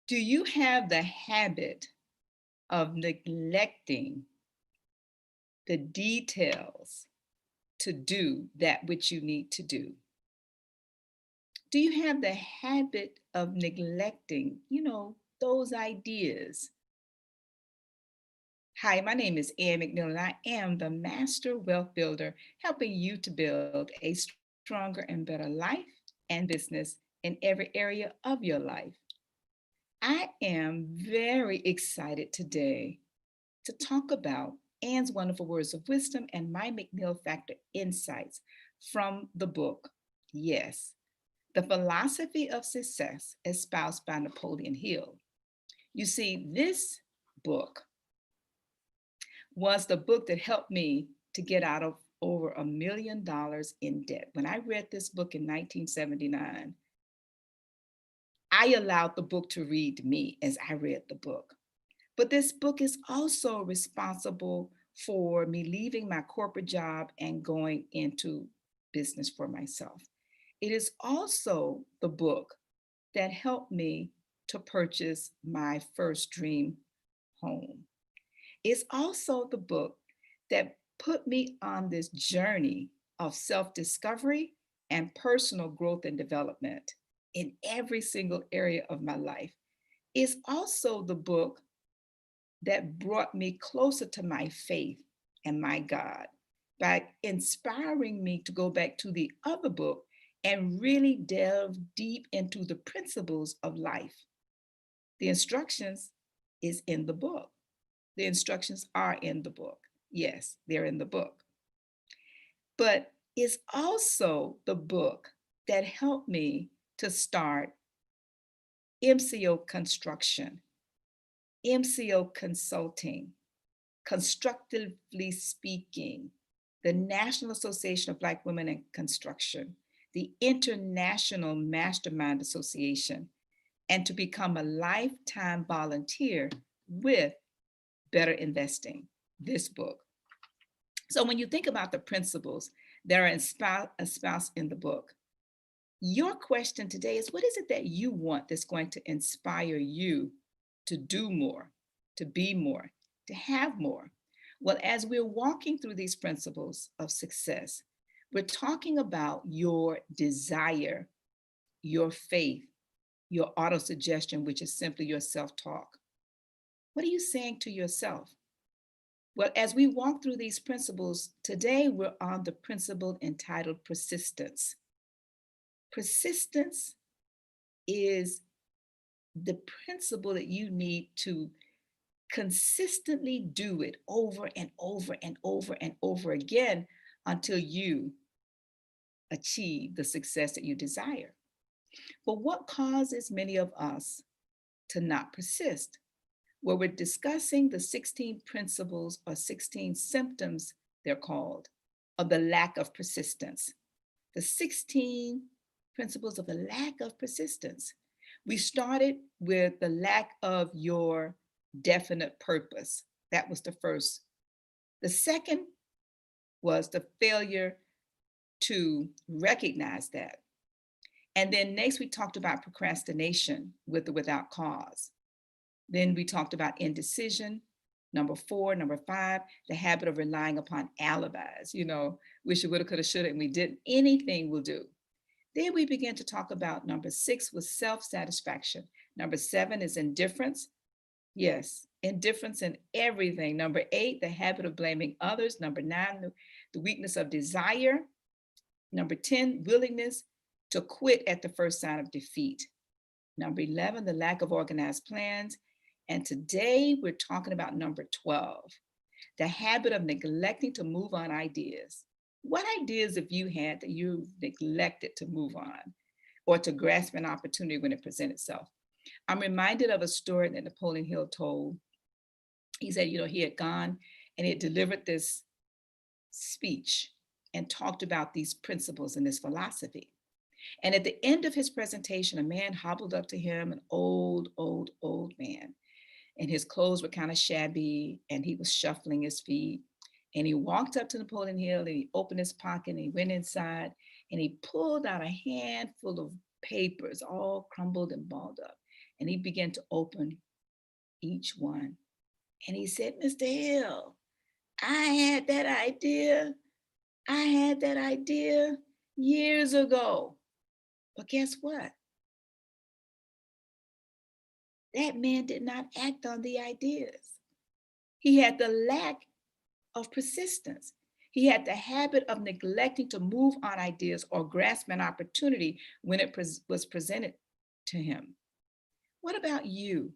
Do you have the habit of neglecting the details to do that which you need to do? Do you have the habit of neglecting, those ideas? Hi, my name is Ann McNeil, and I am the Master Wealth Builder, helping you to build a stronger and better life and business in every area of your life. I am very excited today to talk about Ann's wonderful words of wisdom and my McNeil Factor insights from the book, yes, The Philosophy of Success, espoused by Napoleon Hill. You see, this book was the book that helped me to get out of over $1 million in debt. When I read this book in 1979, I allowed the book to read me as I read the book. But this book is also responsible for me leaving my corporate job and going into business for myself. It is also the book that helped me to purchase my first dream home. It's also the book that put me on this journey of self discovery and personal growth and development in every single area of my life. It's also the book that brought me closer to my faith and my God by inspiring me to go back to the other book and really delve deep into the principles of life. The instructions is in the book. The instructions are in the book. Yes, they're in the book. But it's also the book that helped me to start MCO construction, MCO consulting, constructively speaking, the National Association of Black Women in Construction, the International Mastermind Association, and to become a lifetime volunteer with Better Investing, this book. So when you think about the principles that are espoused in the book, your question today is, what is it that you want that's going to inspire you to do more, to be more, to have more? Well, as we're walking through these principles of success, we're talking about your desire, your faith, your autosuggestion, which is simply your self-talk. What are you saying to yourself? Well, as we walk through these principles, today we're on the principle entitled persistence. Persistence is the principle that you need to consistently do it over and over and over and over again until you achieve the success that you desire. But what causes many of us to not persist? Well, we're discussing the 16 principles or 16 symptoms, they're called, of the lack of persistence. The 16 principles of the lack of persistence. We started with the lack of your definite purpose. That was the first. The second was the failure to recognize that. And then next, we talked about procrastination with or without cause. Then we talked about indecision. Number 4, number 5, the habit of relying upon alibis. Wish you woulda, coulda, shoulda, and we didn't. Anything will do. Then we began to talk about number 6 was self-satisfaction. Number 7 is indifference. Yes, indifference in everything. Number 8, the habit of blaming others. Number 9, the weakness of desire. Number 10, willingness to quit at the first sign of defeat. Number 11, the lack of organized plans. And today we're talking about number 12, the habit of neglecting to move on ideas. What ideas have you had that you neglected to move on or to grasp an opportunity when it presents itself? I'm reminded of a story that Napoleon Hill told. He said, he had gone and he had delivered this speech and talked about these principles and this philosophy. And at the end of his presentation, a man hobbled up to him, an old man. And his clothes were kind of shabby and he was shuffling his feet. And he walked up to Napoleon Hill and he opened his pocket and he went inside and he pulled out a handful of papers, all crumbled and balled up. And he began to open each one. And he said, Mr. Hill, I had that idea. I had that idea years ago. But guess what? That man did not act on the ideas. He had the lack of persistence. He had the habit of neglecting to move on ideas or grasp an opportunity when it was presented to him. What about you?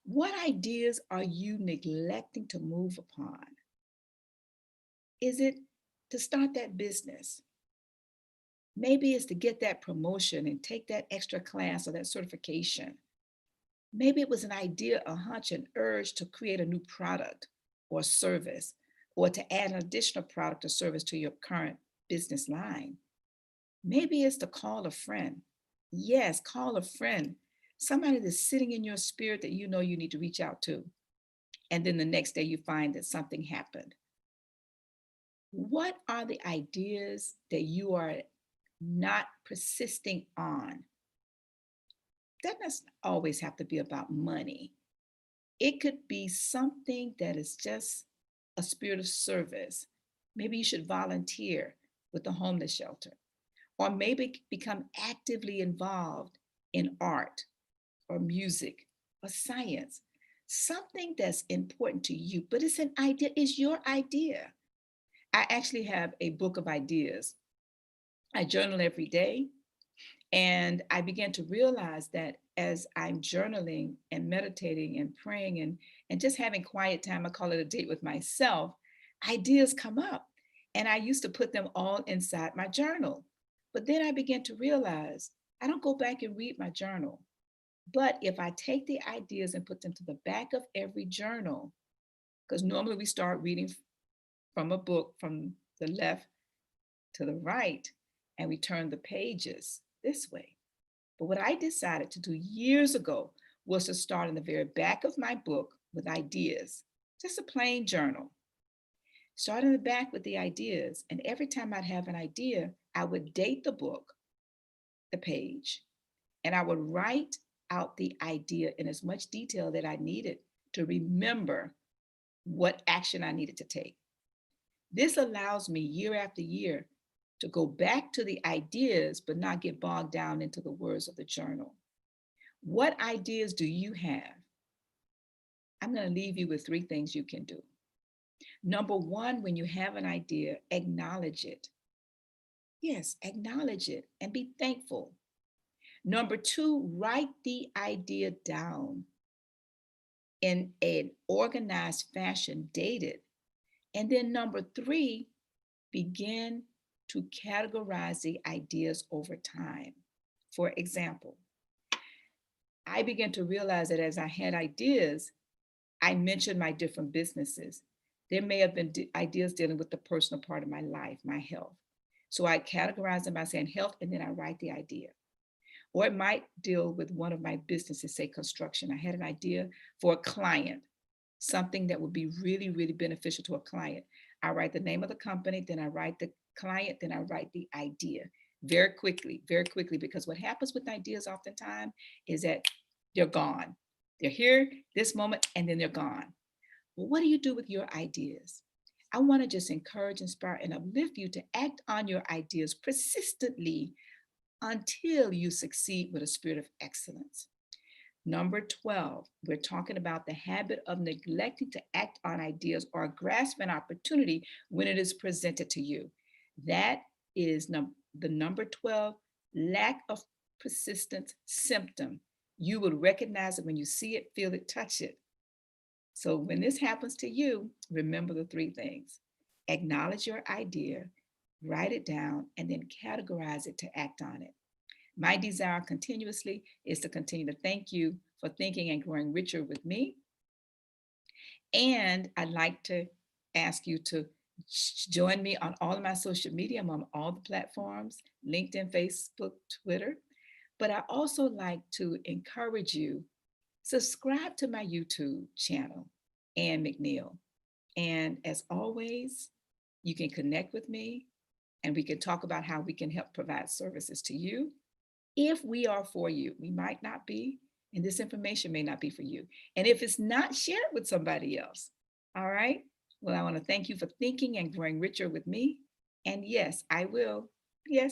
What ideas are you neglecting to move upon? Is it to start that business? Maybe it's to get that promotion and take that extra class or that certification. Maybe it was an idea, a hunch, an urge to create a new product or service, or to add an additional product or service to your current business line. Maybe it's to call a friend. Yes, call a friend, somebody that's sitting in your spirit that you know you need to reach out to. And then the next day you find that something happened. What are the ideas that you are not persisting on? That doesn't always have to be about money. It could be something that is just a spirit of service. Maybe you should volunteer with the homeless shelter, or maybe become actively involved in art or music or science. Something that's important to you, but it's an idea, it's your idea. I actually have a book of ideas. I journal every day. And I began to realize that as I'm journaling and meditating and praying and just having quiet time, I call it a date with myself, ideas come up. And I used to put them all inside my journal. But then I began to realize I don't go back and read my journal. But if I take the ideas and put them to the back of every journal, because normally we start reading from a book from the left to the right, and we turn the pages this way. But what I decided to do years ago was to start in the very back of my book with ideas, just a plain journal. Start in the back with the ideas. And every time I'd have an idea, I would date the book, the page, and I would write out the idea in as much detail that I needed to remember what action I needed to take. This allows me year after year to go back to the ideas, but not get bogged down into the words of the journal. What ideas do you have? I'm going to leave you with 3 things you can do. Number 1, when you have an idea, acknowledge it. Yes, acknowledge it and be thankful. Number 2, write the idea down in an organized fashion, date it. And then number 3, begin to categorize the ideas over time. For example, I began to realize that as I had ideas, I mentioned my different businesses. There may have been ideas dealing with the personal part of my life, my health. So I categorize them by saying health, and then I write the idea. Or it might deal with one of my businesses, say construction. I had an idea for a client, something that would be really, really beneficial to a client. I write the name of the company, then I write the client, then I write the idea very quickly, because what happens with ideas oftentimes is that they're gone. They're here this moment and then they're gone. Well, what do you do with your ideas? I want to just encourage, inspire, and uplift you to act on your ideas persistently until you succeed with a spirit of excellence. Number 12, we're talking about the habit of neglecting to act on ideas or grasp an opportunity when it is presented to you. That is the number 12, lack of persistence symptom. You will recognize it when you see it, feel it, touch it. So when this happens to you, remember the 3 things. Acknowledge your idea, write it down, and then categorize it to act on it. My desire continuously is to continue to thank you for thinking and growing richer with me. And I'd like to ask you to join me on all of my social media. I'm on all the platforms, LinkedIn, Facebook, Twitter. But I also like to encourage you, subscribe to my YouTube channel, Ann McNeil. And as always, you can connect with me and we can talk about how we can help provide services to you. If we are for you, we might not be, And this information may not be for you. And if it's not, share it with somebody else. All right. Well, I want to thank you for thinking and growing richer with me. And yes, I will. Yes,